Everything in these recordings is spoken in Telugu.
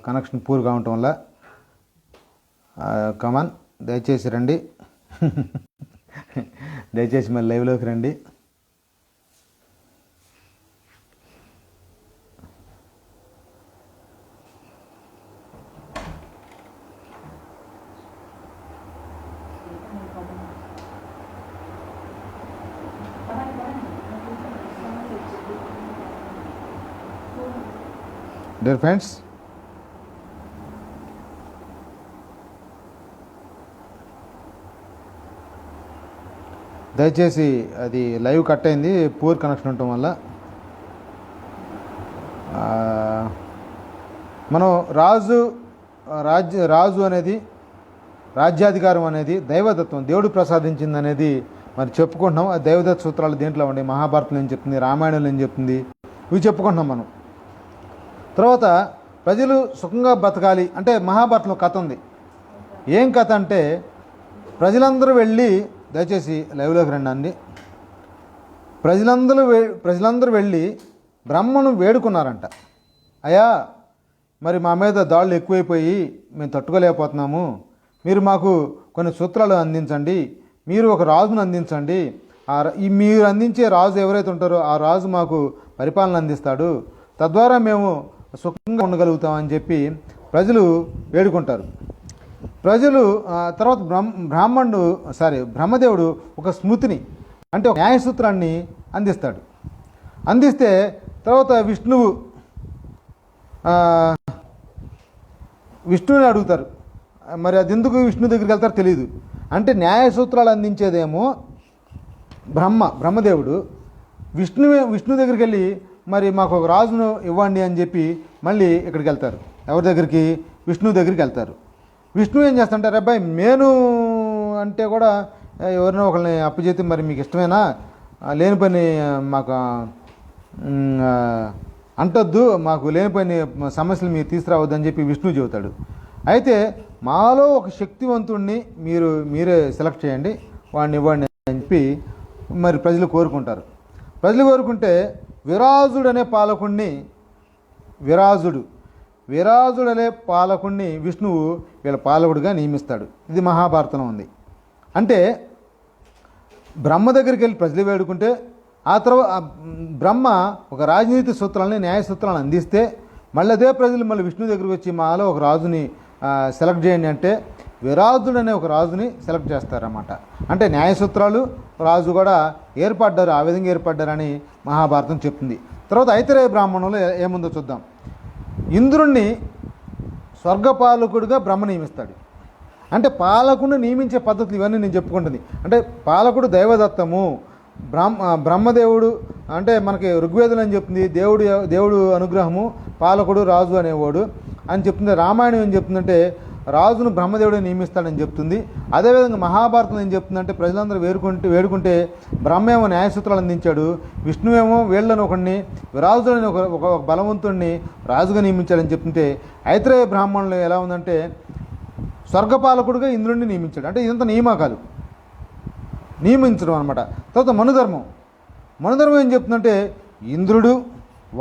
కనెక్షన్ పూర్గా ఉండటం వల్ల. కమాన్, దయచేసి రండి. దయచేసి మళ్ళీ లైవ్లోకి రండి. డియర్ ఫ్రెండ్స్, దయచేసి అది లైవ్ కట్ అయింది పూర్ కనెక్షన్ ఉండటం వల్ల. మనం రాజు అనేది, రాజ్యాధికారం అనేది దైవదత్వం, దేవుడు ప్రసాదించింది అనేది మరి చెప్పుకుంటున్నాం. ఆ దైవదత్త సూత్రాలు దేంట్లో ఉండే, మహాభారతం ఏం చెప్తుంది, రామాయణంలో ఏం చెప్తుంది, ఇవి చెప్పుకుంటున్నాం మనం. తర్వాత ప్రజలు సుఖంగా బతకాలి అంటే మహాభారతంలో కథ ఉంది. ఏం కథ అంటే, ప్రజలందరూ వెళ్ళి, దయచేసి లైవ్లోకి రండి అండి, ప్రజలందరూ వెళ్ళి బ్రహ్మను వేడుకున్నారంట. అయ్యా, మరి మా మీద దాడులు ఎక్కువైపోయి మేము తట్టుకోలేకపోతున్నాము, మీరు మాకు కొన్ని సూత్రాలు అందించండి, మీరు ఒక రాజును అందించండి, మీరు అందించే రాజు ఎవరైతే ఉంటారో ఆ రాజు మాకు పరిపాలన అందిస్తాడు, తద్వారా మేము సుఖంగా ఉండగలుగుతామని చెప్పి ప్రజలు వేడుకుంటారు. ప్రజలు తర్వాత బ్రహ్మదేవుడు ఒక స్మృతిని అంటే ఒక న్యాయసూత్రాన్ని అందిస్తాడు. అందిస్తే తర్వాత విష్ణువుని అడుగుతారు. మరి అది ఎందుకు విష్ణు దగ్గరికి వెళ్తారో తెలియదు. అంటే న్యాయసూత్రాలు అందించేదేమో బ్రహ్మదేవుడు, విష్ణు దగ్గరికి వెళ్ళి మరి మాకు ఒక రాజును ఇవ్వండి అని చెప్పి మళ్ళీ ఇక్కడికి వెళ్తారు. ఎవరి దగ్గరికి? విష్ణు దగ్గరికి వెళ్తారు. విష్ణు ఏం చేస్తుంటారు, అబ్బాయి మేను అంటే కూడా ఎవరినో ఒకరిని అప్పచెప్తే మరి మీకు ఇష్టమేనా, లేని పని మాకు అంటొద్దు, మాకు లేని పని సమస్యలు మీరు తీసుకురావద్దని చెప్పి విష్ణు చెబుతాడు. అయితే మాలో ఒక శక్తివంతుడిని మీరే సెలెక్ట్ చేయండి, వాడిని ఇవ్వండి అని చెప్పి మరి ప్రజలు కోరుకుంటారు. ప్రజలు కోరుకుంటే విరాజుడనే పాలకుడిని విష్ణువు వీళ్ళ పాలకుడిగా నియమిస్తాడు. ఇది మహాభారతంలో ఉంది. అంటే బ్రహ్మ దగ్గరికి వెళ్ళి ప్రజలు వేడుకుంటే ఆ తర్వాత బ్రహ్మ ఒక రాజనీతి సూత్రాలని, న్యాయ సూత్రాలను అందిస్తే మళ్ళీ అదే ప్రజలు మళ్ళీ విష్ణు దగ్గరికి వచ్చి మాలో ఒక రాజుని సెలెక్ట్ చేయండి అంటే విరాజుడనే ఒక రాజుని సెలెక్ట్ చేస్తారన్నమాట. అంటే న్యాయ సూత్రాలు, రాజు కూడా ఏర్పడ్డారు, ఆ విధంగా ఏర్పడ్డారని మహాభారతం చెప్తుంది. తర్వాత ఐతరేయ బ్రాహ్మణంలో ఏముందో చూద్దాం. ఇంద్రుణ్ణి స్వర్గపాలకుడిగా బ్రహ్మ నియమిస్తాడు. అంటే పాలకుడిని నియమించే పద్ధతులు ఇవన్నీ నేను చెప్పుకుంటుంది. అంటే పాలకుడు దైవదత్తము, బ్రహ్మదేవుడు అంటే మనకి ఋగ్వేదులు అని చెప్తుంది, దేవుడు అనుగ్రహము, పాలకుడు రాజు అనేవాడు అని చెప్తుంది. రామాయణం ఏం చెప్తుందంటే రాజును బ్రహ్మదేవుడే నియమిస్తాడని చెప్తుంది. అదేవిధంగా మహాభారతం ఏం చెప్తుందంటే ప్రజలందరూ వేడుకుంటే బ్రహ్మేమో న్యాయసూత్రాలు అందించాడు, విష్ణువేమో వీళ్ళని ఒకడిని, విరాజులని ఒక బలవంతుడిని రాజుగా నియమించాడని చెప్తుంటే ఐతరేయ బ్రాహ్మణులు ఎలా ఉందంటే స్వర్గపాలకుడిగా ఇంద్రుడిని నియమించాడు. అంటే ఇదంతా నియామకాలు, నియమించడం అనమాట. తర్వాత మనుధర్మం ఏం చెప్తుందంటే ఇంద్రుడు,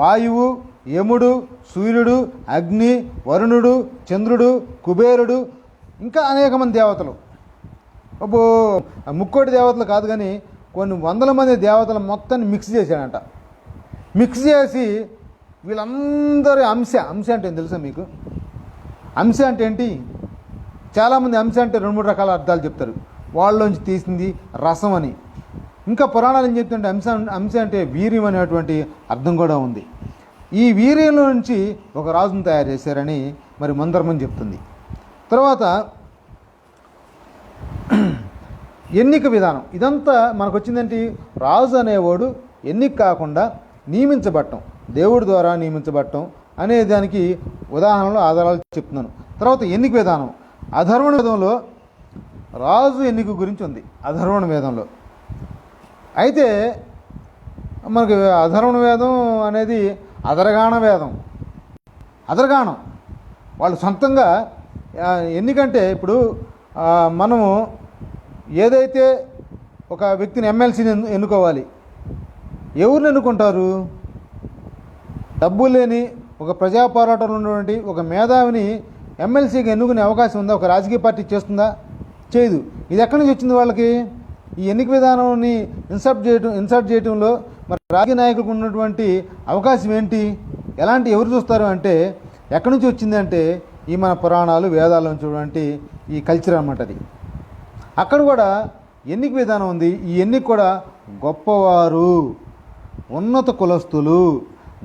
వాయువు, యముడు, సూర్యుడు, అగ్ని, వరుణుడు, చంద్రుడు, కుబేరుడు, ఇంకా అనేక మంది దేవతలు, ముక్కోటి దేవతలు కాదు కానీ కొన్ని వందల మంది దేవతల మొత్తాన్ని మిక్స్ చేశాడంట. మిక్స్ చేసి వీళ్ళందరి అంశ అంటే ఏం తెలుసా మీకు? అంశ అంటే ఏంటి? చాలామంది అంశ అంటే 2-3 రకాల అర్థాలు చెప్తారు. వాళ్ళలోంచి తీసింది రసం అని. ఇంకా పురాణాలు ఏం చెప్తుంటే అంశ అంటే వీర్యం అనేటువంటి అర్థం కూడా ఉంది. ఈ వీర్యంలో నుంచి ఒక రాజును తయారు చేశారని మరి మనుధర్మం చెప్తుంది. తర్వాత ఎన్నిక విధానం, ఇదంతా మనకు వచ్చిందేంటి? రాజు అనేవాడు ఎన్నిక కాకుండా నియమించబడటం, దేవుడి ద్వారా నియమించబడటం అనే దానికి ఉదాహరణలు, ఆధారాలు చెప్తున్నాను. తర్వాత ఎన్నిక విధానం, అధర్వణ వేదంలో రాజు ఎన్నిక గురించి ఉంది, అధర్వణ వేదంలో. అయితే మనకి అధర్వణ వేదం అనేది అధరగాణ వేదం. అధరగాణం వాళ్ళు సొంతంగా ఎన్నికంటే ఇప్పుడు మనము ఏదైతే ఒక వ్యక్తిని ఎమ్మెల్సీని ఎన్నుకోవాలి, ఎవరిని ఎన్నుకుంటారు? డబ్బు లేని ఒక ప్రజా పోరాటంలో ఉన్నటువంటి ఒక మేధావిని ఎమ్మెల్సీగా ఎన్నుకునే అవకాశం ఉందా? ఒక రాజకీయ పార్టీ చేస్తుందా? చేయదు. ఇది ఎక్కడి నుంచి వచ్చింది వాళ్ళకి? ఈ ఎన్నిక విధానాన్ని ఇన్సర్ట్ చేయడంలో మరి రాజకీయ నాయకులకు ఉన్నటువంటి అవకాశం ఏంటి? ఎవరు చూస్తారు అంటే ఎక్కడి నుంచి వచ్చింది అంటే ఈ మన పురాణాలు వేదాల నుంచి ఉన్నటువంటి ఈ కల్చర్ అన్నమాట. అది అక్కడ కూడా ఎన్నిక విధానం ఉంది. ఈ ఎన్నిక కూడా గొప్పవారు, ఉన్నత కులస్తులు,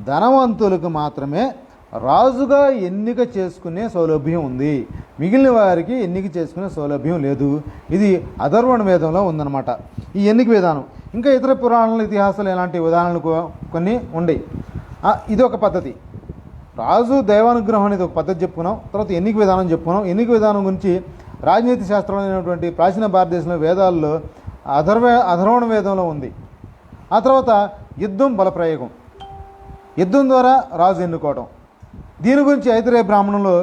ధనవంతులకు మాత్రమే రాజుగా ఎన్నిక చేసుకునే సౌలభ్యం ఉంది. మిగిలిన వారికి ఎన్నిక చేసుకునే సౌలభ్యం లేదు. ఇది అథర్వణ వేదంలో ఉందన్నమాట ఈ ఎన్నిక విధానం. ఇంకా ఇతర పురాణాల ఇతిహాసాలు ఇలాంటి ఉదాహరణలు కొన్ని ఉండయి. ఇది ఒక పద్ధతి. రాజు దైవానుగ్రహం అనేది ఒక పద్ధతి చెప్పుకున్నాం. తర్వాత ఎన్నిక విధానం చెప్పుకున్నాం. ఎన్నిక విధానం గురించి రాజనీతి శాస్త్రమైనటువంటి ప్రాచీన భారతదేశంలో వేదాల్లో అథర్వణ వేదంలో ఉంది. ఆ తర్వాత యుద్ధం, బలప్రయోగం, యుద్ధం ద్వారా రాజు ఎన్నుకోవడం. దీని గురించి ఐతరేయ బ్రాహ్మణంలో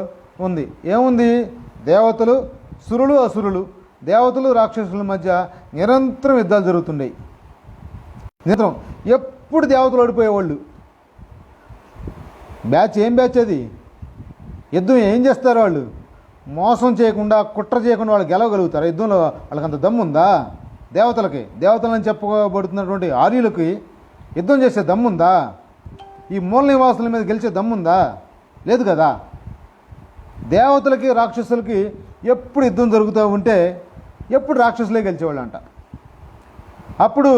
ఉంది. ఏముంది? దేవతలు, సురులు, అసురులు, దేవతలు రాక్షసుల మధ్య నిరంతరం యుద్ధాలు జరుగుతుండేవి. నిరంతరం ఎప్పుడు దేవతలు ఓడిపోయేవాళ్ళు. ఏం బ్యాచ్ అది? యుద్ధం ఏం చేస్తారు వాళ్ళు? మోసం చేయకుండా, కుట్ర చేయకుండా వాళ్ళు గెలవగలుగుతారు. యుద్ధంలో వాళ్ళకంత దమ్ముందా? దేవతలని చెప్పబడుతున్నటువంటి ఆర్యులకి యుద్ధం చేసే దమ్ముందా? ఈ మూల నివాసుల మీద గెలిచే దమ్ముందా? లేదు కదా. దేవతలకి రాక్షసులకి ఎప్పుడు యుద్ధం జరుగుతూ ఉంటే ఎప్పుడు రాక్షసులే గెలిచేవాళ్ళు అంట. అప్పుడు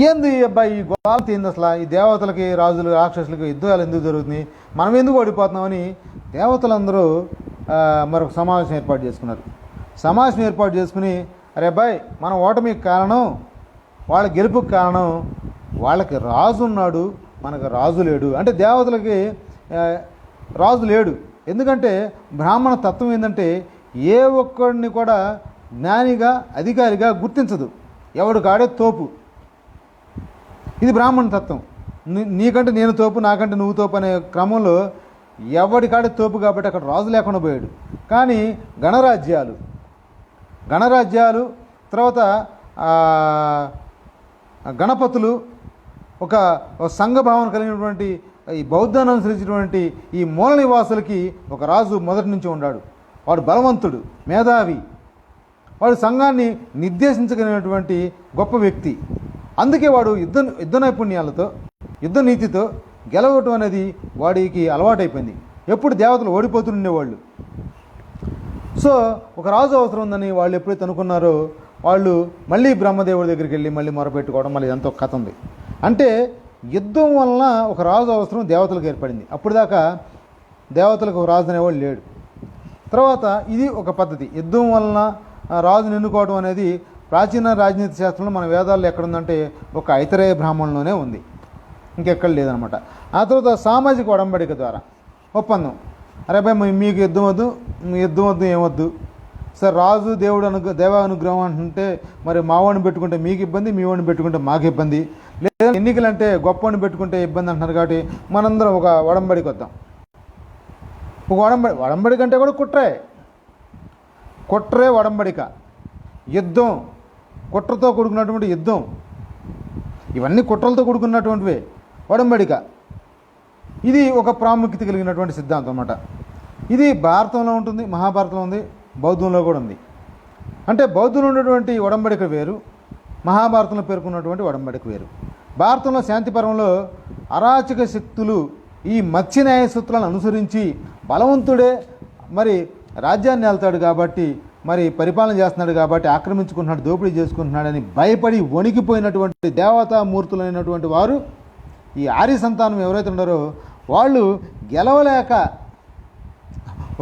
ఏంది అబ్బాయి ఈ గోళ ఏంది అసలు? ఈ దేవతలకి, రాజులు, రాక్షసులకి యుద్ధాలు ఎందుకు జరుగుతున్నాయి, మనం ఎందుకు ఓడిపోతున్నామని దేవతలందరూ మరొక సమావేశం ఏర్పాటు చేసుకున్నారు. సమావేశం ఏర్పాటు చేసుకుని, అరే అబ్బాయి మన ఓటమికి కారణం, వాళ్ళ గెలుపుకి కారణం వాళ్ళకి రాజు ఉన్నాడు, మనకు రాజు లేడు. అంటే దేవతలకి రాజు లేడు. ఎందుకంటే బ్రాహ్మణ తత్వం ఏంటంటే ఏ ఒక్కడిని కూడా జ్ఞానిగా, అధికారిగా గుర్తించదు. ఎవడు కాడే తోపు. ఇది బ్రాహ్మణ తత్వం. నీకంటే నేను తోపు, నాకంటే నువ్వు తోపు అనే క్రమంలో ఎవడి కాడే తోపు. కాబట్టి అక్కడ రాజు లేకుండా పోయాడు. కానీ గణరాజ్యాలు తర్వాత గణపతులు, ఒక సంఘభావన కలిగినటువంటి ఈ బౌద్ధాన్ని అనుసరించినటువంటి ఈ మూల నివాసులకి ఒక రాజు మొదటి నుంచి ఉన్నాడు. వాడు బలవంతుడు, మేధావి, వాడు సంఘాన్ని నిర్దేశించగలిగినటువంటి గొప్ప వ్యక్తి. అందుకే వాడు యుద్ధ నైపుణ్యాలతో, యుద్ధ నీతితో గెలవటం అనేది వాడికి అలవాటైపోయింది. ఎప్పుడు దేవతలు ఓడిపోతుండేవాళ్ళు. సో ఒక రాజు అవసరం ఉందని వాళ్ళు ఎప్పుడైతే అనుకున్నారో వాళ్ళు మళ్ళీ బ్రహ్మదేవుడి దగ్గరికి వెళ్ళి మళ్ళీ మొరపెట్టుకోవడం, మళ్ళీ ఎంతో కథ ఉంది. అంటే యుద్ధం వలన ఒక రాజు అవసరం దేవతలకు ఏర్పడింది. అప్పుడు దాకా దేవతలకు ఒక రాజు అనేవాడు లేడు. తర్వాత ఇది ఒక పద్ధతి. యుద్ధం వలన రాజును ఎన్నుకోవడం అనేది ప్రాచీన రాజనీతి శాస్త్రంలో మన వేదాల్లో ఎక్కడుందంటే ఒక ఐతరేయ బ్రాహ్మణంలోనే ఉంది, ఇంకెక్కడ లేదనమాట. ఆ తర్వాత సామాజిక ఒడంబడిక ద్వారా ఒప్పందం. అరే అబ్బాయి మీకు యుద్ధం వద్దు ఏమొద్దు సార్, రాజు దేవ అనుగ్రహం అంటుంటే మరి మావాడిని పెట్టుకుంటే మీకు ఇబ్బంది, మీ వాడిని పెట్టుకుంటే మాకు ఇబ్బంది, లేదా ఎన్నికలంటే గొప్పవాడిని పెట్టుకుంటే ఇబ్బంది అంటున్నారు. కాబట్టి మనందరం ఒక ఒడంబడికి వద్దాం. ఒక ఒడంబడిక అంటే కూడా కుట్రే ఒడంబడిక. యుద్ధం, కుట్రతో కూడుకున్నటువంటి యుద్ధం, ఇవన్నీ కుట్రలతో కూడుకున్నటువంటివే ఒడంబడిక. ఇది ఒక ప్రాముఖ్యత కలిగినటువంటి సిద్ధాంతం అన్నమాట. ఇది భారతంలో ఉంటుంది, మహాభారతంలో ఉంది, బౌద్ధంలో కూడా ఉంది. అంటే బౌద్ధంలో ఉన్నటువంటి ఒడంబడిక వేరు, మహాభారతంలో పేర్కొన్నటువంటి ఒడంబడిక వేరు. భారతంలో శాంతి పర్వంలో అరాచక శక్తులు ఈ మత్స్య న్యాయ సూత్రాలను అనుసరించి బలవంతుడే మరి రాజ్యాన్ని వెళ్తాడు కాబట్టి, మరి పరిపాలన చేస్తున్నాడు కాబట్టి ఆక్రమించుకుంటున్నాడు, దోపిడీ చేసుకుంటున్నాడని భయపడి వణికిపోయినటువంటి దేవతామూర్తులైనటువంటి వారు, ఈ ఆర్య సంతానం ఎవరైతే ఉన్నారో వాళ్ళు గెలవలేక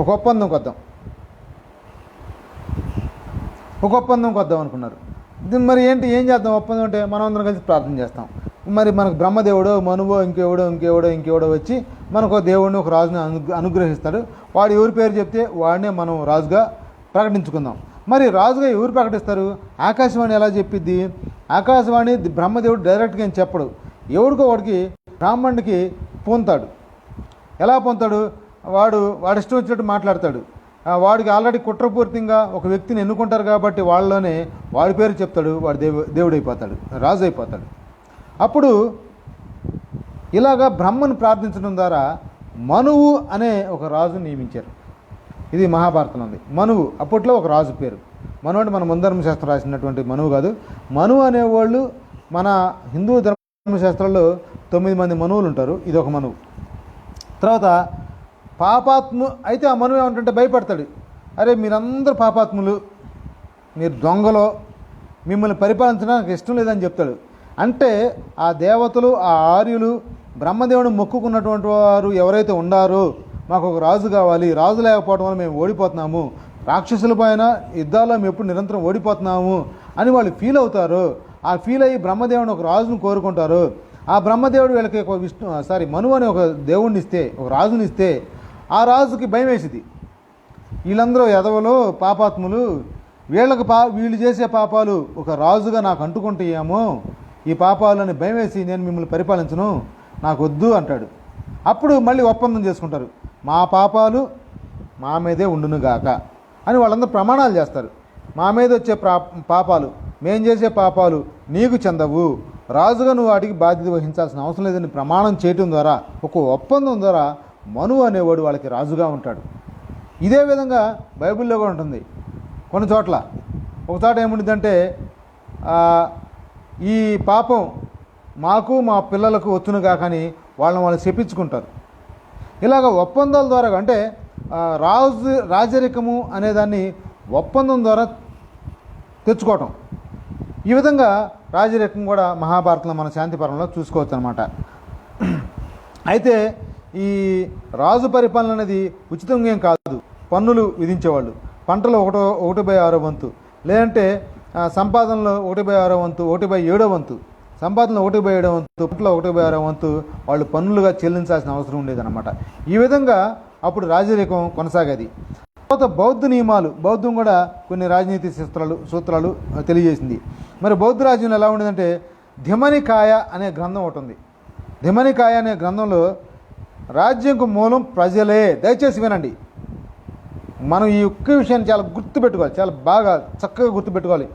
ఒక ఒప్పందం కొద్దాం అనుకున్నారు. ఇది మరి ఏం చేద్దాం ఒప్పందం అంటే, మనం అందరం కలిసి ప్రార్థన చేస్తాం. మరి మనకు బ్రహ్మదేవుడో, మనువో, ఇంకెవడో వచ్చి మనకు దేవుడిని, ఒక రాజుని అనుగ్రహిస్తాడు. వాడు ఎవరి పేరు చెప్తే వాడినే మనం రాజుగా ప్రకటించుకుందాం. మరి రాజుగా ఎవరు ప్రకటిస్తారు? ఆకాశవాణి ఎలా చెప్పిద్ది? ఆకాశవాణి బ్రహ్మదేవుడు డైరెక్ట్గా ఏం చెప్పడు. ఎవడికో వాడికి బ్రాహ్మణుడికి పొందుతాడు. ఎలా పొందుతాడు? వాడు ఇష్టం వచ్చినట్టు మాట్లాడతాడు. వాడికి ఆల్రెడీ కుట్రపూర్తిగా ఒక వ్యక్తిని ఎన్నుకుంటారు కాబట్టి వాళ్ళలోనే వాడి పేరు చెప్తాడు. వాడు దేవుడైపోతాడు, రాజు అయిపోతాడు. అప్పుడు ఇలాగా బ్రహ్మను ప్రార్థించడం ద్వారా మనువు అనే ఒక రాజును నియమించారు. ఇది మహాభారతంలో ఉంది. మనువు అప్పట్లో ఒక రాజు పేరు. మనువు అంటే మన ముంధర్మశాస్త్రం రాసినటువంటి మనువు కాదు. మనువు అనేవాళ్ళు మన హిందూ ధర్మశాస్త్రంలో 9 మంది మనువులు ఉంటారు. ఇది ఒక మనువు. తర్వాత అయితే ఆ మనువు ఏమంటుంటే భయపడతాడు. అరే మీరందరూ పాపాత్ములు, మీరు దొంగలో, మిమ్మల్ని పరిపాలించడానికి ఇష్టం లేదని చెప్తాడు. అంటే ఆ దేవతలు, ఆ ఆర్యులు, బ్రహ్మదేవుని మొక్కుకున్నటువంటి వారు ఎవరైతే ఉండారో మాకు ఒక రాజు కావాలి, రాజు లేకపోవడం వల్ల మేము ఓడిపోతున్నాము, రాక్షసుల పైన యుద్ధాల్లో మేము ఎప్పుడు నిరంతరం ఓడిపోతున్నాము అని వాళ్ళు ఫీల్ అవుతారు. ఆ ఫీల్ అయ్యి బ్రహ్మదేవుని ఒక రాజును కోరుకుంటారు. ఆ బ్రహ్మదేవుడు వీళ్ళకి ఒక మనువు అని ఒక దేవుడిని ఇస్తే, ఒక రాజుని ఇస్తే ఆ రాజుకి భయం వేసింది. వీళ్ళందరూ ఎదవలో పాపాత్ములు, వీళ్ళు చేసే పాపాలు ఒక రాజుగా నాకు అంటుకుంటాయేమో, ఈ పాపాలని భయం వేసి నేను మిమ్మల్ని పరిపాలించను, నాకు వద్దు అంటాడు. అప్పుడు మళ్ళీ ఒప్పందం చేసుకుంటారు. మా పాపాలు మా మీదే ఉండునుగాక అని వాళ్ళందరూ ప్రమాణాలు చేస్తారు. మా మీద వచ్చే పాపాలు, మేం చేసే పాపాలు నీకు చెందవు, రాజుగా నువ్వు వాటికి బాధ్యత వహించాల్సిన అవసరం లేదని ప్రమాణం చేయటం ద్వారా, ఒక ఒప్పందం ద్వారా మనువు అనేవాడు వాళ్ళకి రాజుగా ఉంటాడు. ఇదే విధంగా బైబిల్లో కూడా ఉంటుంది. కొన్ని చోట్ల ఒక చోట ఏముంటుందంటే ఈ పాపం మాకు మా పిల్లలకు వచ్చునుగా కానీ వాళ్ళు శపించుకుంటారు. ఇలాగ ఒప్పందాల ద్వారా, అంటే రాజరికము అనేదాన్ని ఒప్పందం ద్వారా తెచ్చుకోవటం. ఈ విధంగా రాజరికం కూడా మహాభారతంలో మన శాంతిపరంలో చూసుకోవచ్చు అనమాట. అయితే ఈ రాజు పరిపాలన అనేది ఉచితంగా ఏం కాదు. పన్నులు విధించేవాళ్ళు. పంటలో 1/6 వంతు, లేదంటే సంపాదనలో 1/6 వంతు, 1/7 వంతు, సంపాదనలో 1/7 వంతు, పంటలో 1/6 వంతు వాళ్ళు పన్నులుగా చెల్లించాల్సిన అవసరం ఉండేదన్నమాట. ఈ విధంగా అప్పుడు రాజరికం కొనసాగేది. తర్వాత బౌద్ధ నియమాలు, బౌద్ధం కూడా కొన్ని రాజనీతి సూత్రాలు తెలియజేసింది. మరి బౌద్ధ రాజ్యంలో ఎలా ఉండేదంటే ధిమనికాయ అనే గ్రంథం ఒకటి ఉంది. ధిమనికాయ అనే గ్రంథంలో రాజ్యంకు మూలం ప్రజలే. దయచేసి వినండి, మనం ఈ ఒక్క విషయాన్ని చాలా గుర్తుపెట్టుకోవాలి, చాలా బాగా చక్కగా గుర్తుపెట్టుకోవాలి.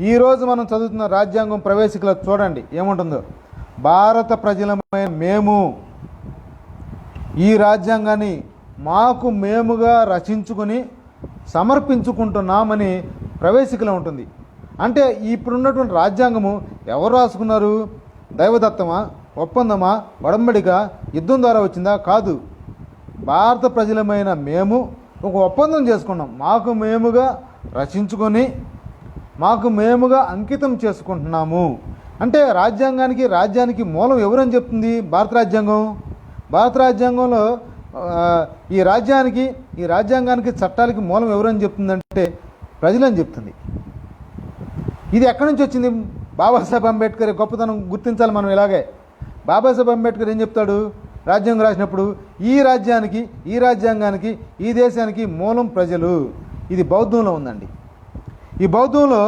ఈరోజు మనం చదువుతున్న రాజ్యాంగం ప్రవేశికలో చూడండి ఏముంటుందో. భారత ప్రజలమైన మేము ఈ రాజ్యాంగాన్ని మాకు మేముగా రచించుకొని సమర్పించుకుంటున్నామని ప్రవేశికలో ఉంటుంది. అంటే ఇప్పుడున్నటువంటి రాజ్యాంగము ఎవరు రాసుకున్నారు? దైవదత్తమా, ఒప్పందమా, ఒడంబడిక, యుద్ధం ద్వారా వచ్చిందా? కాదు. భారత ప్రజలమైన మేము ఒక ఒప్పందం చేసుకున్నాం. మాకు మేముగా రచించుకొని మాకు మేముగా అంకితం చేసుకుంటున్నాము. అంటే రాజ్యానికి మూలం ఎవరని చెప్తుంది? భారత రాజ్యాంగం. భారత రాజ్యాంగంలో ఈ రాజ్యాంగానికి చట్టాలకి మూలం ఎవరని చెప్తుందంటే ప్రజలని చెప్తుంది. ఇది ఎక్కడి నుంచి వచ్చింది? బాబాసాహెబ్ అంబేద్కర్ గొప్పతనం గుర్తించాలి మనం. ఇలాగే బాబాసాహెబ్ అంబేద్కర్ ఏం చెప్తాడు రాజ్యాంగం రాసినప్పుడు? ఈ రాజ్యాంగానికి, ఈ దేశానికి మూలం ప్రజలు. ఇది బౌద్ధంలో ఉందండి. ఈ బౌద్ధంలో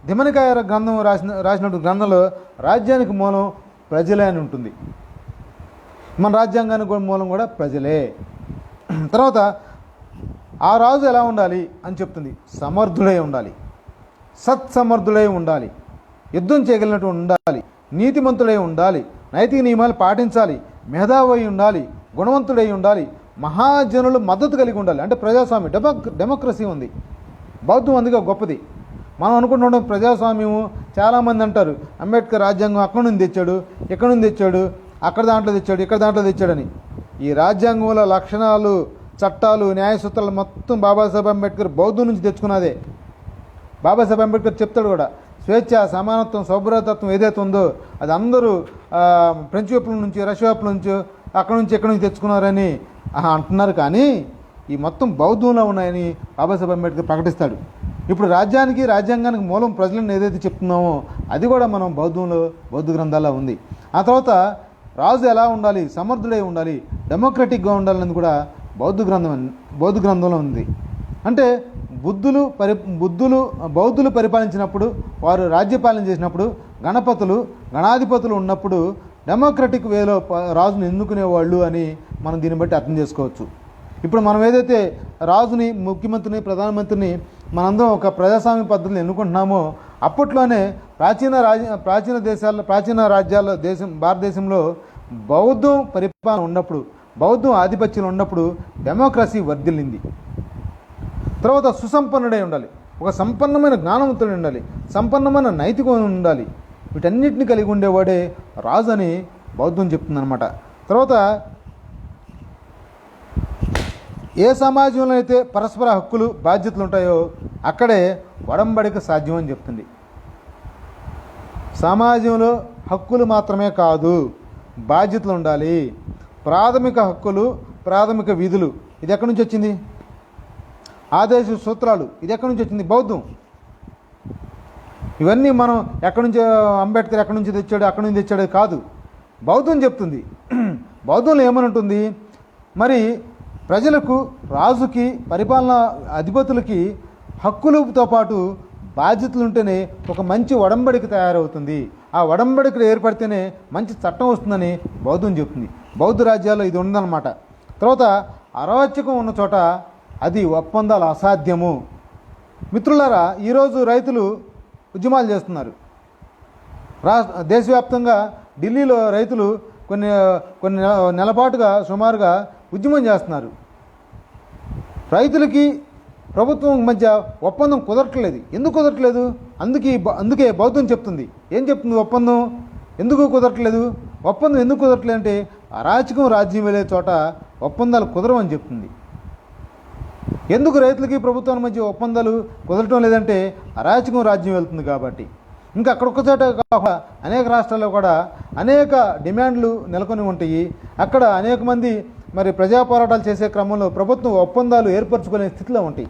ధిమనికాయ గ్రంథం రాసినటువంటి గ్రంథంలో రాజ్యానికి మూలం ప్రజలే అని ఉంటుంది. మన రాజ్యాంగానికి మూలం కూడా ప్రజలే. తర్వాత ఆ రాజు ఎలా ఉండాలి అని చెప్తుంది. సమర్థుడై ఉండాలి, సత్సమర్థుడై ఉండాలి, యుద్ధం చేయగలిగినట్టు ఉండాలి, నీతిమంతుడై ఉండాలి, నైతిక నియమాలు పాటించాలి, మేధావై ఉండాలి, గుణవంతుడై ఉండాలి, మహాజనులు మద్దతు కలిగి ఉండాలి. అంటే ప్రజాస్వామ్యం, డెమోక్రసీ ఉంది. బౌద్ధం అందుకే గొప్పది. మనం అనుకుంటున్నాం ప్రజాస్వామ్యము. చాలామంది అంటారు అంబేద్కర్ రాజ్యాంగం అక్కడి నుంచి తెచ్చాడు, ఎక్కడి నుంచి తెచ్చాడు, అక్కడ దాంట్లో తెచ్చాడు, ఇక్కడ దాంట్లో తెచ్చాడని. ఈ రాజ్యాంగంలో లక్షణాలు, చట్టాలు, న్యాయ సూత్రాలు మొత్తం బాబాసాహెబ్ అంబేద్కర్ బౌద్ధం నుంచి తెచ్చుకున్నదే. బాబాసాహెబ్ అంబేద్కర్ చెప్తాడు కూడా, స్వేచ్ఛ, సమానత్వం, సౌభ్రతత్వం ఏదైతే ఉందో అది అందరూ ఫ్రెంచ్ విప్లవం నుంచి, రష్యా విప్లవం నుంచి, అక్కడి నుంచి ఎక్కడి నుంచి తెచ్చుకున్నారని అంటున్నారు. కానీ ఈ మొత్తం బౌద్ధంలో ఉన్నాయని బాబాసాహెబ్ అంబేద్కర్ ప్రకటిస్తాడు. ఇప్పుడు రాజ్యాంగానికి మూలం ప్రజలను ఏదైతే చెప్తున్నామో అది కూడా మనం బౌద్ధ గ్రంథాల్లో ఉంది. ఆ తర్వాత రాజు ఎలా ఉండాలి, సమర్థుడై ఉండాలి, డెమోక్రటిక్గా ఉండాలని కూడా బౌద్ధ గ్రంథంలో ఉంది. అంటే బౌద్ధులు పరిపాలించినప్పుడు, వారు రాజ్యపాలన చేసినప్పుడు, గణాధిపతులు ఉన్నప్పుడు డెమోక్రటిక్ వేలో రాజును ఎన్నుకునేవాళ్ళు అని మనం దీన్ని బట్టి అర్థం చేసుకోవచ్చు. ఇప్పుడు మనం ఏదైతే రాజుని, ముఖ్యమంత్రిని, ప్రధానమంత్రిని మనందరం ఒక ప్రజాస్వామ్య పద్ధతిని ఎన్నుకుంటున్నామో అప్పట్లోనే ప్రాచీన రాజ్యాల్లో భారతదేశంలో బౌద్ధం పరిపాలన ఉన్నప్పుడు, బౌద్ధం ఆధిపత్యం ఉన్నప్పుడు డెమోక్రసీ వర్ధిల్లింది. తర్వాత సుసంపన్నుడై ఉండాలి, ఒక సంపన్నమైన జ్ఞానవంతుడు ఉండాలి, సంపన్నమైన నైతికం ఉండాలి. వీటన్నిటిని కలిగి ఉండేవాడే రాజు అని బౌద్ధం చెప్తుందన్నమాట. తర్వాత ఏ సమాజంలో అయితే పరస్పర హక్కులు బాధ్యతలు ఉంటాయో అక్కడే ఒడంబడిక సాధ్యం అని చెప్తుంది. సమాజంలో హక్కులు మాత్రమే కాదు, బాధ్యతలు ఉండాలి. ప్రాథమిక హక్కులు, ప్రాథమిక విధులు, ఇది ఎక్కడి నుంచి వచ్చింది? ఆదేశ సూత్రాలు, ఇది ఎక్కడి నుంచి వచ్చింది? బౌద్ధం. ఇవన్నీ మనం ఎక్కడి నుంచి, అంబేద్కర్ ఎక్కడి నుంచి తెచ్చాడు, అక్కడి నుంచి తెచ్చాడు కాదు, బౌద్ధం చెప్తుంది. బౌద్ధంలో ఏమని ఉంటుంది? మరి ప్రజలకు, రాజుకి, పరిపాలనా అధిపతులకి హక్కులతో పాటు బాధ్యతలు ఉంటేనే ఒక మంచి ఒడంబడిక తయారవుతుంది. ఆ ఒడంబడికలు ఏర్పడితేనే మంచి చట్టం వస్తుందని బౌద్ధం చెప్తుంది. బౌద్ధ రాజ్యాల్లో ఇది ఉందన్నమాట. తర్వాత అరాచకం ఉన్న చోట అది ఒప్పందాలు అసాధ్యము. మిత్రులారా, ఈరోజు రైతులు ఉద్యమాలు చేస్తున్నారు. దేశవ్యాప్తంగా ఢిల్లీలో రైతులు కొన్ని కొన్ని నెలపాటుగా సుమారుగా ఉద్యమం చేస్తున్నారు. రైతులకి ప్రభుత్వం మధ్య ఒప్పందం కుదరట్లేదు. ఎందుకు కుదరట్లేదు? అందుకే బౌద్ధం చెప్తుంది. ఏం చెప్తుంది ఒప్పందం? ఎందుకు కుదరట్లేదు? ఒప్పందం ఎందుకు కుదరట్లేదు అంటే అరాచకం రాజ్యం వెళ్ళే చోట ఒప్పందాలు కుదరవని చెప్తుంది. ఎందుకు రైతులకి ప్రభుత్వానికి మధ్య ఒప్పందాలు కుదరటం లేదంటే అరాచకం రాజ్యం వెళ్తుంది కాబట్టి. ఇంకా అక్కడ ఒక్క చోట కాకుండా అనేక రాష్ట్రాల్లో కూడా అనేక డిమాండ్లు నెలకొని ఉంటాయి. అక్కడ అనేక మంది మరి ప్రజా పోరాటాలు చేసే క్రమంలో ప్రభుత్వం ఒప్పందాలు ఏర్పరచుకునే స్థితిలో ఉంటాయి.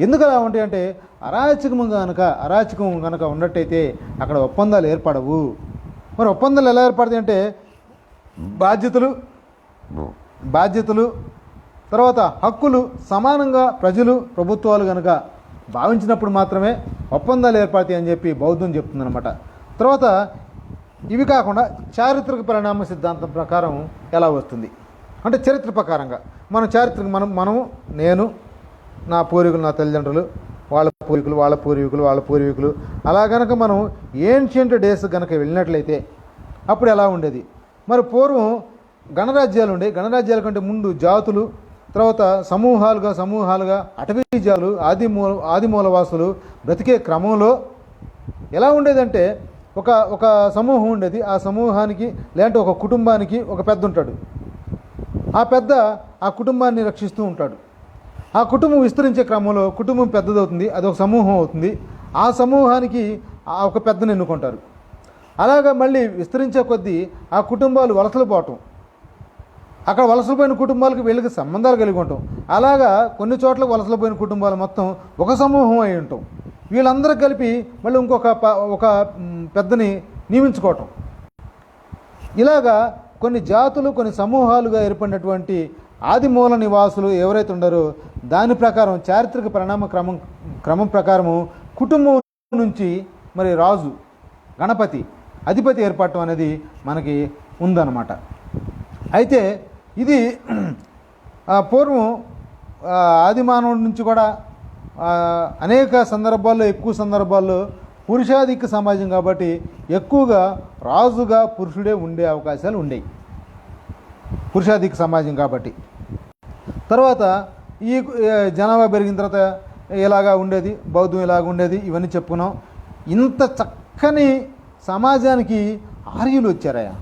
ఎందుకు అలా ఉంటాయి అంటే అరాచకం కనుక ఉన్నట్టయితే అక్కడ ఒప్పందాలు ఏర్పడవు. మరి ఒప్పందాలు ఎలా ఏర్పడతాయి అంటే బాధ్యతలు తర్వాత హక్కులు సమానంగా ప్రజలు, ప్రభుత్వాలు కనుక భావించినప్పుడు మాత్రమే ఒప్పందాలు ఏర్పడతాయి అని చెప్పి బౌద్ధం చెప్తుందన్నమాట. తర్వాత ఇవి కాకుండా చారిత్రక పరిణామ సిద్ధాంతం ప్రకారం ఎలా వస్తుంది అంటే చరిత్ర ప్రకారంగా మనము, నేను, నా పూర్వీకులు, నా తల్లిదండ్రులు, వాళ్ళ పూర్వీకులు అలా కనుక మనం ఏన్షియంట్ డేస్ కనుక వెళ్ళినట్లయితే అప్పుడు ఎలా ఉండేది? మరి పూర్వం గణరాజ్యాలు ఉండే, గణరాజ్యాల కంటే ముందు జాతులు, తర్వాత సమూహాలుగా అటవీ జాతులు, ఆదిమూలవాసులు బ్రతికే క్రమంలో ఎలా ఉండేదంటే ఒక సమూహం ఉండేది. ఆ సమూహానికి లేదంటే ఒక కుటుంబానికి ఒక పెద్ద ఉంటాడు. ఆ పెద్ద ఆ కుటుంబాన్ని రక్షిస్తూ ఉంటాడు. ఆ కుటుంబం విస్తరించే క్రమంలో కుటుంబం పెద్దదవుతుంది, అదొక సమూహం అవుతుంది. ఆ సమూహానికి ఒక పెద్దను ఎన్నుకుంటారు. అలాగా మళ్ళీ విస్తరించే కొద్దీ ఆ కుటుంబాలు వలసలు పోవటం, అక్కడ వలసలు పోయిన కుటుంబాలకు వీళ్ళకి సంబంధాలు కలిగి ఉంటాం. అలాగా కొన్ని చోట్ల వలసలు పోయిన కుటుంబాలు మొత్తం ఒక సమూహం అయి ఉంటాం. వీళ్ళందరూ కలిపి మళ్ళీ ఒక పెద్దని నియమించుకోవటం. ఇలాగా కొన్ని జాతులు, కొన్ని సమూహాలుగా ఏర్పడినటువంటి ఆదిమూల నివాసులు ఎవరైతే ఉండారో దాని ప్రకారం చారిత్రక పరిణామ క్రమం ప్రకారము కుటుంబం నుంచి మరి రాజు, గణపతి, అధిపతి ఏర్పడటం అనేది మనకి ఉందన్నమాట. అయితే ఇది పూర్వం ఆదిమానవుడి నుంచి కూడా అనేక సందర్భాల్లో, ఎక్కువ సందర్భాల్లో పురుషాధిక్య సమాజం కాబట్టి ఎక్కువగా రాజుగా పురుషుడే ఉండే అవకాశాలు ఉండేవి, పురుషాధిక్య సమాజం కాబట్టి. తర్వాత ఈ జనాభా పెరిగిన తర్వాత ఇలాగా ఉండేది, బౌద్ధం ఇలాగ ఉండేది, ఇవన్నీ చెప్పుకున్నాం. ఇంత చక్కని సమాజానికి ఆర్యులు వచ్చారయ్యా.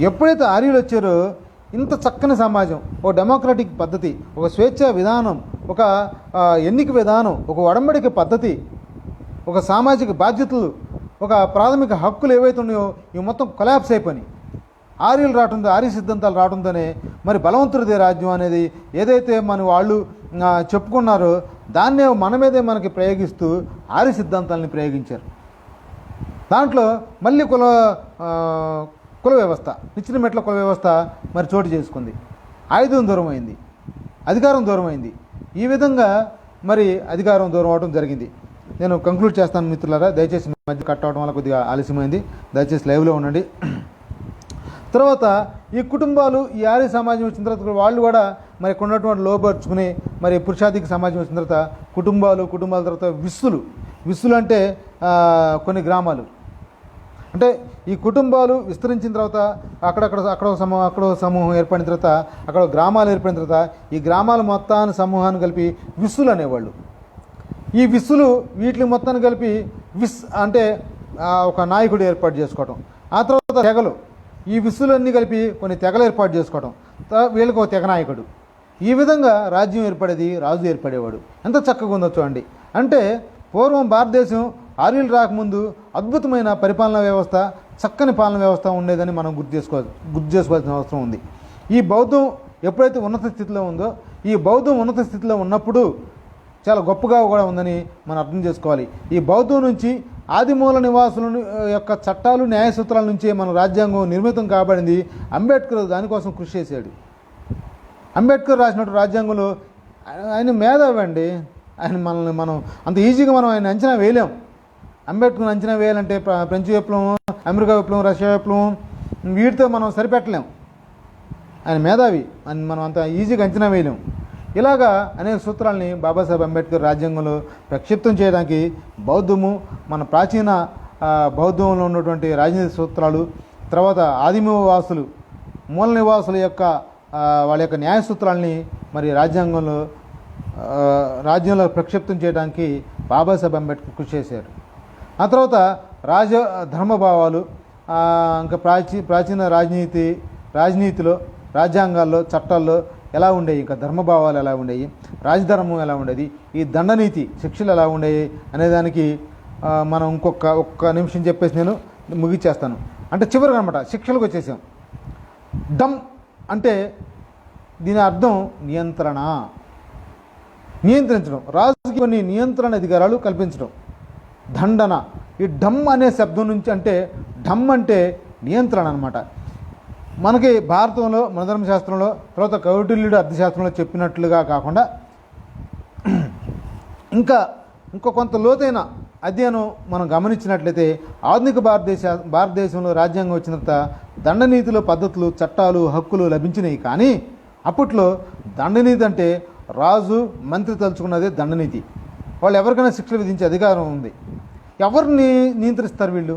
ఎప్పుడైతే ఆర్యులు వచ్చారో ఇంత చక్కని సమాజం, ఒక డెమోక్రటిక్ పద్ధతి, ఒక స్వేచ్ఛా విధానం, ఒక ఎన్నిక విధానం, ఒక ఒడంబడిక పద్ధతి, ఒక సామాజిక బాధ్యతలు, ఒక ప్రాథమిక హక్కులు ఏవైతే ఉన్నాయో ఇవి మొత్తం కొలాప్స్ అయిపోయి ఆర్యులు రావడంతో, ఆర్య సిద్ధాంతాలు రావడంతోనే మరి బలవంతుడిదే రాజ్యం అనేది ఏదైతే వాళ్ళు చెప్పుకున్నారో దాన్నే మన మీదే మనకి ప్రయోగిస్తూ ఆర్య సిద్ధాంతాలని ప్రయోగించారు. దాంట్లో మళ్ళీ కుల వ్యవస్థ, నిచ్చిన మెట్ల కుల వ్యవస్థ మరి చోటు చేసుకుంది. ఆయుధం దూరం అయింది, అధికారం దూరం అయింది. ఈ విధంగా మరి అధికారం దూరం అవడం జరిగింది. నేను కంక్లూడ్ చేస్తాను మిత్రులారా, దయచేసి మధ్య కట్ అవడం వల్ల కొద్దిగా ఆలస్యమైంది, దయచేసి లైవ్లో ఉండండి. తర్వాత ఈ కుటుంబాలు, ఈ ఆర్య సమాజం వచ్చిన తర్వాత వాళ్ళు కూడా మరి కొన్నటువంటి లోపరుచుకుని మరి పురుషాధిక సమాజం వచ్చిన తర్వాత కుటుంబాల తర్వాత విస్సులు అంటే కొన్ని గ్రామాలు, అంటే ఈ కుటుంబాలు విస్తరించిన తర్వాత అక్కడ ఒక సమూహం ఏర్పడిన తర్వాత అక్కడ గ్రామాలు ఏర్పడిన తర్వాత ఈ గ్రామాల మొత్తాన్ని సమూహాన్ని కలిపి విస్సులు అనేవాళ్ళు. ఈ విస్సులు వీటిని మొత్తాన్ని కలిపి అంటే ఒక నాయకుడు ఏర్పాటు చేసుకోవటం. ఆ తర్వాత తెగలు, ఈ విస్సులన్నీ కలిపి కొన్ని తెగలు ఏర్పాటు చేసుకోవటం, వీళ్ళకి ఒక తెగ నాయకుడు. ఈ విధంగా రాజ్యం ఏర్పడేది, రాజు ఏర్పడేవాడు. ఎంత చక్కగా ఉందో చూడండి. అంటే పూర్వం భారతదేశం ఆర్యులు రాకముందు అద్భుతమైన పరిపాలనా వ్యవస్థ, చక్కని పాలన వ్యవస్థ ఉండేదని మనం గుర్తు చేసుకోవాల్సిన అవసరం ఉంది. ఈ బౌద్ధం ఎప్పుడైతే ఉన్నత స్థితిలో ఉందో, ఈ బౌద్ధం ఉన్నత స్థితిలో ఉన్నప్పుడు చాలా గొప్పగా కూడా ఉందని మనం అర్థం చేసుకోవాలి. ఈ బౌద్ధం నుంచి ఆదిమూల నివాసుల యొక్క చట్టాలు, న్యాయ సూత్రాల నుంచే మన రాజ్యాంగం నిర్మితం కాబడింది. అంబేద్కర్ దానికోసం కృషి చేశాడు. అంబేద్కర్ రాసినట్టు రాజ్యాంగంలో ఆయన మేధావి అండి. మనం అంత ఈజీగా మనం ఆయన అంచనా వేయలేం. అంబేద్కర్ అంచనా వేయాలంటే ఫ్రెంచ్ విప్లవం, అమెరికా విప్లవం, రష్యా విప్లవం వీటితో మనం సరిపెట్టలేం. ఆయన మేధావి అని మనం అంత ఈజీగా అంచనా వేయలేం. ఇలాగా అనేక సూత్రాలని బాబాసాహెబ్ అంబేద్కర్ రాజ్యాంగంలో ప్రక్షిప్తం చేయడానికి బౌద్ధము, మన ప్రాచీన బౌద్ధంలో ఉన్నటువంటి రాజనీతి సూత్రాలు, తర్వాత ఆదిమవాసులు, మూల నివాసుల యొక్క వాళ్ళ యొక్క న్యాయ సూత్రాలని మరి రాజ్యంలో ప్రక్షిప్తం చేయడానికి బాబాసాహెబ్ అంబేద్కర్ కృషి చేశారు. ఆ తర్వాత ధర్మభావాలు, ఇంకా ప్రాచీన రాజనీతిలో, రాజ్యాంగాల్లో, చట్టాల్లో ఎలా ఉండేవి, ఇంకా ధర్మభావాలు ఎలా ఉండేవి, రాజధర్మం ఎలా ఉండేది, ఈ దండనీతి శిక్షలు ఎలా ఉండేవి అనేదానికి మనం ఒక్క నిమిషం చెప్పేసి నేను ముగిచ్చేస్తాను. అంటే చివరికి అనమాట శిక్షలకు వచ్చేసాం. డమ్ అంటే దీని అర్థం నియంత్రించడం, రాజుకి కొన్ని నియంత్రణ అధికారాలు కల్పించడం. దండన, ఈ డమ్ అనే శబ్దం నుంచి అంటే డమ్ అంటే నియంత్రణ అనమాట. మనకి భారతంలో, మన ధర్మశాస్త్రంలో, తర్వాత కౌటిల్యుడు అర్థశాస్త్రంలో చెప్పినట్లుగా కాకుండా ఇంకా కొంత లోతైన అధ్యయనం మనం గమనించినట్లయితే ఆధునిక భారతదేశంలో రాజ్యాంగం వచ్చిన తర్వాత దండనీతిలో పద్ధతులు, చట్టాలు, హక్కులు లభించినాయి. కానీ అప్పట్లో దండనీతి అంటే రాజు, మంత్రి తలుచుకున్నదే దండనీతి. వాళ్ళు ఎవరికైనా శిక్షలు విధించే అధికారం ఉంది. ఎవరిని నియంత్రిస్తారు వీళ్ళు?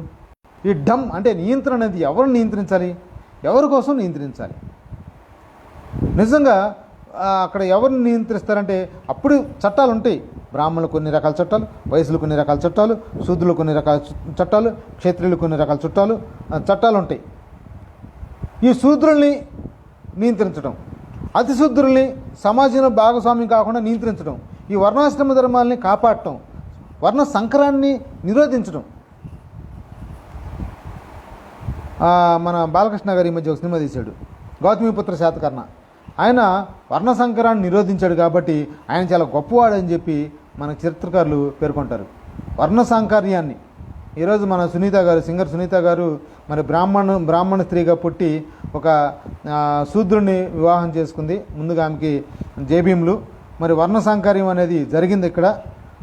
ఈ డమ్ అంటే నియంత్రణ అనేది ఎవరిని నియంత్రించాలి, ఎవరి కోసం నియంత్రించాలి? నిజంగా అక్కడ ఎవరిని నియంత్రిస్తారంటే అప్పుడు చట్టాలు ఉంటాయి. బ్రాహ్మణులు కొన్ని రకాల చట్టాలు, వయసులు కొన్ని రకాల చట్టాలు, శూద్రులు కొన్ని రకాల చట్టాలు, క్షత్రియులు కొన్ని రకాల చట్టాలు ఉంటాయి. ఈ శూద్రుల్ని నియంత్రించడం, అతి శూద్రుల్ని సమాజంలో భాగస్వామ్యం కాకుండా నియంత్రించడం, ఈ వర్ణాశ్రమ ధర్మాలని కాపాడటం, వర్ణ సంకరాన్ని నిరోధించడం. మన బాలకృష్ణ గారి ఈ మధ్య ఒక సినిమా తీశాడు, గౌతమిపుత్ర శాతకర్ణ. ఆయన వర్ణ సంకరాన్ని నిరోధించాడు కాబట్టి ఆయన చాలా గొప్పవాడని చెప్పి మన చరిత్రకారులు పేర్కొంటారు. వర్ణ సాంకర్యాన్ని ఈరోజు మన సింగర్ సునీత గారు మరి బ్రాహ్మణ స్త్రీగా పుట్టి ఒక శూద్రుడిని వివాహం చేసుకుంది. ముందుగా ఆమెకి జేబీములు. మరి వర్ణ సాంకర్యం అనేది జరిగింది ఇక్కడ.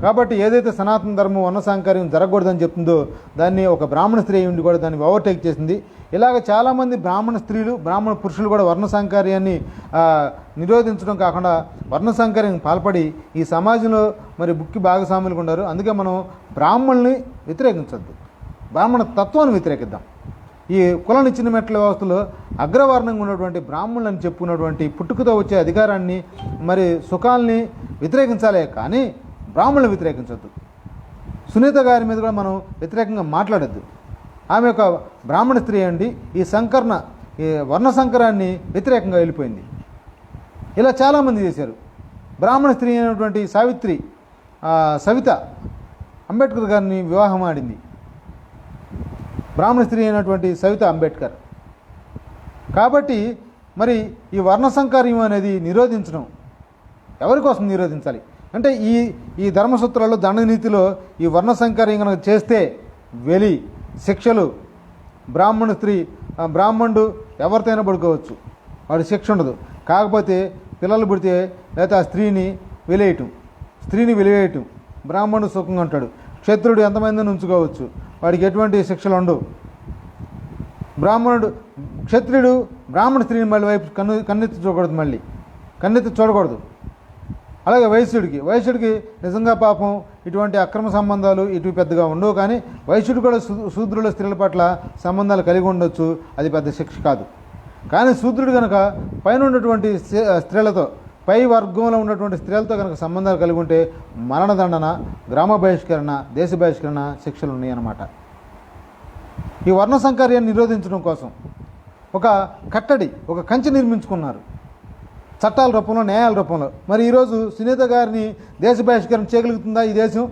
కాబట్టి ఏదైతే సనాతన ధర్మం వర్ణ సాంకర్యం జరగకూడదని చెప్తుందో దాన్ని ఒక బ్రాహ్మణ స్త్రీ ఉండి కూడా దాన్ని ఓవర్టేక్ చేసింది. ఇలాగ చాలామంది బ్రాహ్మణ స్త్రీలు, బ్రాహ్మణ పురుషులు కూడా వర్ణ సాంకర్యాన్ని నిరోధించడం కాకుండా వర్ణ సాంకర్యం పాల్పడి ఈ సమాజంలో మరి ముఖ్య భాగస్వాములు ఉన్నారు. అందుకే మనం బ్రాహ్మణుల్ని వ్యతిరేకించద్దు, బ్రాహ్మణ తత్వాన్ని వ్యతిరేకిద్దాం. ఈ కుల నిచ్చిన మెట్ల వ్యవస్థలో అగ్రవర్ణంగా ఉన్నటువంటి బ్రాహ్మణులని చెప్పుకున్నటువంటి పుట్టుకతో వచ్చే అధికారాన్ని మరి సుఖాల్ని వ్యతిరేకించాలే కానీ బ్రాహ్మణులను వ్యతిరేకించద్దు. సునీత గారి మీద కూడా మనం వ్యతిరేకంగా మాట్లాడద్దు. ఆమె ఒక బ్రాహ్మణ స్త్రీ అండి, ఈ వర్ణ సంకరాన్ని వ్యతిరేకంగా వెళ్ళిపోయింది. ఇలా చాలామంది చేశారు. బ్రాహ్మణ స్త్రీ అయినటువంటి సవిత అంబేద్కర్ గారిని వివాహం ఆడింది. బ్రాహ్మణ స్త్రీ అయినటువంటి సవిత అంబేద్కర్. కాబట్టి మరి ఈ వర్ణ సంకర్యం అనేది నిరోధించడం ఎవరి కోసం నిరోధించాలి అంటే ఈ ధర్మసూత్రాల్లో, దండనీతిలో ఈ వర్ణ సంకర్యం కనుక చేస్తే శిక్షలు, బ్రాహ్మణుడు ఎవరితోనైనా పడుకోవచ్చు, వాడి శిక్ష ఉండదు. కాకపోతే పిల్లలు పుడితే లేకపోతే ఆ స్త్రీని వెలివేయటం, బ్రాహ్మణుడు సుఖంగా ఉంటాడు. క్షత్రుడు ఎంతమందిని ఉంచుకోవచ్చు, వాడికి ఎటువంటి శిక్షలు ఉండవు. క్షత్రియుడు బ్రాహ్మణ స్త్రీని మళ్ళీ వైపు కన్నెత్తి చూడకూడదు, అలాగే వైశ్యుడికి నిజంగా పాపం ఇటువంటి అక్రమ సంబంధాలు ఇటు పెద్దగా ఉండవు, కానీ వైశ్యుడు కూడా శూద్రుల స్త్రీల పట్ల సంబంధాలు కలిగి ఉండొచ్చు, అది పెద్ద శిక్ష కాదు. కానీ శూద్రుడు కనుక పైన ఉన్నటువంటి స్త్రీలతో, పై వర్గంలో ఉన్నటువంటి స్త్రీలతో కనుక సంబంధాలు కలిగి ఉంటే మరణదండన, గ్రామ బహిష్కరణ, దేశ బహిష్కరణ శిక్షలు ఉన్నాయన్నమాట. ఈ వర్ణ సంకర్యాన్ని నిరోధించడం కోసం ఒక కట్టడి, ఒక కంచె నిర్మించుకున్నారు చట్టాల రూపంలో, న్యాయాల రూపంలో. మరి ఈరోజు సునీత గారిని దేశ బహిష్కరణ చేయగలుగుతుందా ఈ దేశం?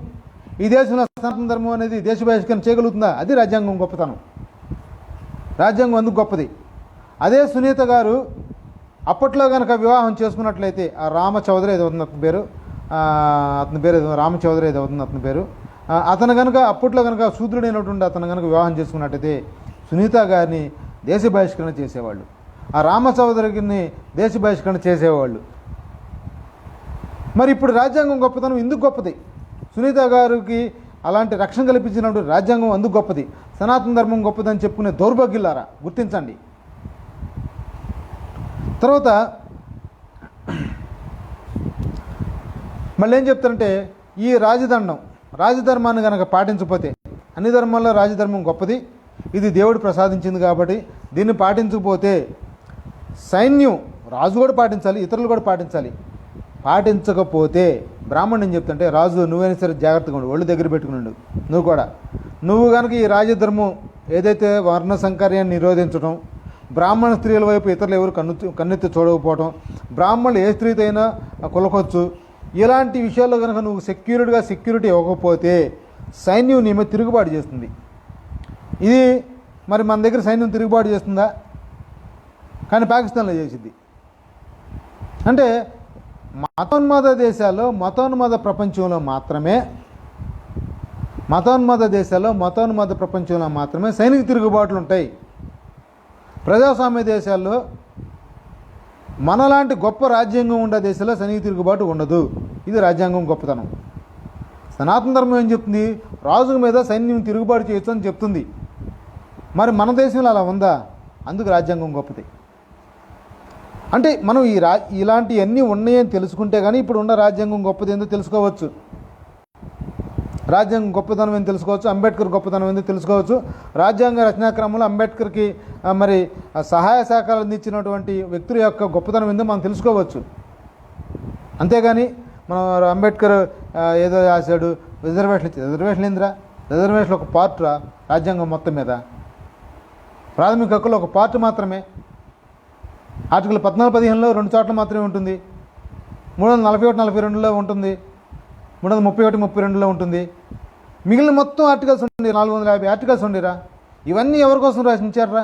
ఈ దేశంలో సనాతన ధర్మం అనేది దేశ బహిష్కరణ చేయగలుగుతుందా? అది రాజ్యాంగం గొప్పతనం. రాజ్యాంగం అందుకు గొప్పది. అదే సునీత గారు అప్పట్లో కనుక వివాహం చేసుకున్నట్లయితే, ఆ రామచౌదరి ఏదో అవుతుంది అతని పేరు, రామచౌదరి ఏదో అవుతుంది అతని పేరు, అతను కనుక అప్పట్లో కనుక శూద్రుడైనటువంటి అతను కనుక వివాహం చేసుకున్నట్టయితే సునీత గారిని దేశ బహిష్కరణ చేసేవాళ్ళు, ఆ రామచౌదరిని దేశ బహిష్కరణ చేసేవాళ్ళు. మరి ఇప్పుడు రాజ్యాంగం గొప్పతనం ఎందుకు గొప్పది? సునీత గారికి అలాంటి రక్షణ కల్పించినప్పుడు రాజ్యాంగం అందుకు గొప్పది. సనాతన ధర్మం గొప్పదని చెప్పుకునే దౌర్భాగ్యులారా గుర్తించండి. తర్వాత మళ్ళీ ఏం చెప్తారంటే, ఈ రాజధర్మాన్ని కనుక పాటించకపోతే, అన్ని ధర్మాల్లో రాజధర్మం గొప్పది, ఇది దేవుడు ప్రసాదించింది కాబట్టి దీన్ని పాటించకపోతే సైన్యం, రాజు కూడా పాటించాలి, ఇతరులు కూడా పాటించాలి. పాటించకపోతే బ్రాహ్మణుడు ఏం చెప్తుంటే, రాజు నువ్వైనా సరే జాగ్రత్తగా ఉండు, ఒళ్ళు దగ్గర పెట్టుకున్నాడు, నువ్వు కనుక ఈ రాజధర్మం ఏదైతే వర్ణ సంకర్యాన్ని నిరోధించడం, బ్రాహ్మణ స్త్రీల వైపు ఇతరులు ఎవరు కన్నెత్తి చూడకపోవటం, బ్రాహ్మణులు ఏ స్త్రీతో అయినా కొలకొచ్చు, ఇలాంటి విషయాల్లో కనుక నువ్వు సెక్యూరిటీ ఇవ్వకపోతే సైన్యం నీ మీద తిరుగుబాటు చేస్తుంది. ఇది మరి మన దగ్గర సైన్యం తిరుగుబాటు చేస్తుందా? కానీ పాకిస్తాన్లో చేసింది. అంటే మతోన్మాద దేశాల్లో, మతోన్మాద ప్రపంచంలో మాత్రమే సైనిక తిరుగుబాట్లు ఉంటాయి. ప్రజాస్వామ్య దేశాల్లో, మనలాంటి గొప్ప రాజ్యాంగం ఉండే దేశాల్లో సైనిక తిరుగుబాటు ఉండదు. ఇది రాజ్యాంగం గొప్పతనం. సనాతన ధర్మం ఏం చెప్తుంది? రాజుల మీద సైన్యం తిరుగుబాటు చేయొచ్చు అని చెప్తుంది. మరి మన దేశంలో అలా ఉందా? అందుకు రాజ్యాంగం గొప్పది. అంటే మనం ఇలాంటివన్నీ ఉన్నాయని తెలుసుకుంటే కానీ ఇప్పుడు ఉన్న రాజ్యాంగం గొప్పది ఏందో తెలుసుకోవచ్చు. రాజ్యాంగం గొప్పతనం ఏందో తెలుసుకోవచ్చు, అంబేద్కర్ గొప్పతనం ఏందో తెలుసుకోవచ్చు. రాజ్యాంగ రచనాక్రమంలో అంబేద్కర్కి మరి సహాయ సహకారాలు అందించినటువంటి వ్యక్తుల యొక్క గొప్పతనం ఏందో మనం తెలుసుకోవచ్చు. అంతేగాని మనం అంబేద్కర్ ఏదో రాశాడు, రిజర్వేషన్ ఏందిరా? రిజర్వేషన్ ఒక పార్ట్ రాజ్యాంగం మొత్తం మీద, ప్రాథమిక హక్కులు ఒక పార్ట్ మాత్రమే. ఆర్టికల్ 14-15లో 2 చోట్ల మాత్రమే ఉంటుంది, 341-42లో ఉంటుంది, 331-32లో ఉంటుంది. మిగిలిన మొత్తం ఆర్టికల్స్ ఉండి 450 ఆర్టికల్స్ ఉండిరా. ఇవన్నీ ఎవరి కోసం రచించారా?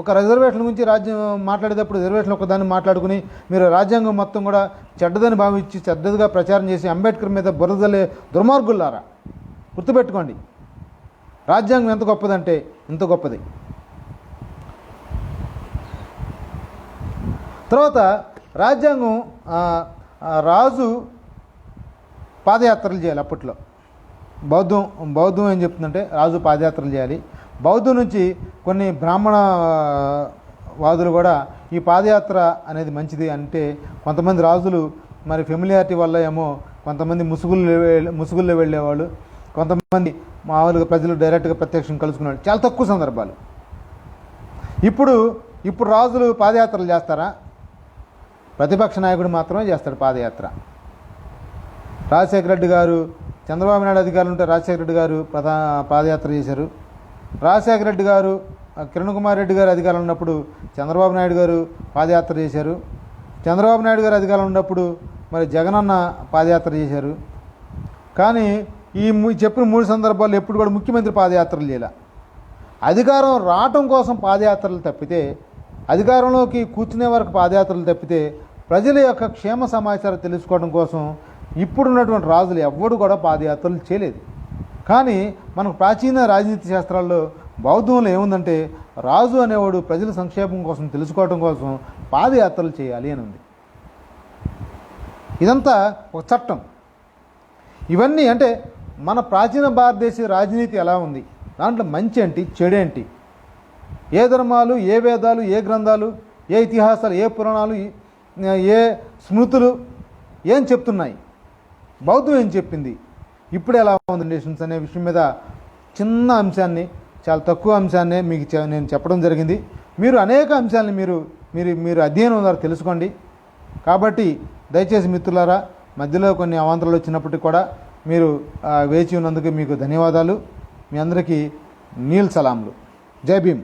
ఒక రిజర్వేషన్ గురించి రాజ్యం మాట్లాడేటప్పుడు రిజర్వేషన్ ఒకదాన్ని మాట్లాడుకుని మీరు రాజ్యాంగం మొత్తం కూడా చెడ్డదని భావించి చెడ్డదిగా ప్రచారం చేసి అంబేద్కర్ మీద బురదలే దుర్మార్గులారా. గుర్తుపెట్టుకోండి, రాజ్యాంగం ఎంత గొప్పదంటే ఇంత గొప్పది. తర్వాత రాజ్యాంగం రాజు పాదయాత్రలు చేయాలి. అప్పట్లో బౌద్ధం ఏం చెప్తుందంటే రాజు పాదయాత్రలు చేయాలి. బౌద్ధం నుంచి కొన్ని బ్రాహ్మణ వాదులు కూడా ఈ పాదయాత్ర అనేది మంచిది అంటే, కొంతమంది రాజులు మరి ఫెమిలియారిటీ వల్ల ఏమో కొంతమంది ముసుగుల్లో వెళ్ళేవాళ్ళు, కొంతమంది మామూలుగా ప్రజలు డైరెక్ట్గా ప్రత్యక్షం కలుసుకునేవాళ్ళు, చాలా తక్కువ సందర్భాలు. ఇప్పుడు రాజులు పాదయాత్రలు చేస్తారా? ప్రతిపక్ష నాయకుడు మాత్రమే చేస్తాడు పాదయాత్ర. రాజశేఖర రెడ్డి గారు, చంద్రబాబు నాయుడు అధికారులు ఉంటే రాజశేఖర రెడ్డి గారు పాదయాత్ర చేశారు. రాజశేఖర రెడ్డి గారు, కిరణ్ కుమార్ రెడ్డి గారు అధికారులు ఉన్నప్పుడు చంద్రబాబు నాయుడు గారు పాదయాత్ర చేశారు. చంద్రబాబు నాయుడు గారు అధికారులు ఉన్నప్పుడు మరి జగనన్న పాదయాత్ర చేశారు. కానీ ఈ చెప్పిన 3 సందర్భాల్లో ఎప్పుడు కూడా ముఖ్యమంత్రి పాదయాత్రలు చేయాల. అధికారం రావటం కోసం పాదయాత్రలు తప్పితే, అధికారంలోకి కూర్చునే వరకు పాదయాత్రలు తప్పితే, ప్రజల యొక్క క్షేమ సమాచారం తెలుసుకోవడం కోసం ఇప్పుడున్నటువంటి రాజులు ఎవ్వడు కూడా పాదయాత్రలు చేయలేదు. కానీ మనకు ప్రాచీన రాజనీతి శాస్త్రాల్లో బౌద్ధంలో ఏముందంటే, రాజు అనేవాడు ప్రజల సంక్షేమం కోసం తెలుసుకోవడం కోసం పాదయాత్రలు చేయాలి అని ఉంది. ఇదంతా ఒక చట్టం. ఇవన్నీ అంటే మన ప్రాచీన భారతదేశ రాజనీతి ఎలా ఉంది, దాంట్లో మంచి ఏంటి, చెడేంటి, ఏ ధర్మాలు, ఏ వేదాలు, ఏ గ్రంథాలు, ఏ ఇతిహాసాలు, ఏ పురాణాలు, ఏ స్మృతులు ఏం చెప్తున్నాయి, బౌద్ధం ఏం చెప్పింది, ఇప్పుడు ఎలా ఉంది నేషన్స్ అనే విషయం మీద చిన్న అంశాన్ని, చాలా తక్కువ అంశాన్నే మీకు నేను చెప్పడం జరిగింది. మీరు అనేక అంశాలని మీరు అధ్యయనం ద్వారా తెలుసుకోండి. కాబట్టి దయచేసి మిత్రులారా, మధ్యలో కొన్ని అవాంతరాలు వచ్చినప్పటికీ కూడా మీరు వేచి ఉన్నందుకు మీకు ధన్యవాదాలు. మీ అందరికీ నీల్ సలాంలు. జై భీమ్.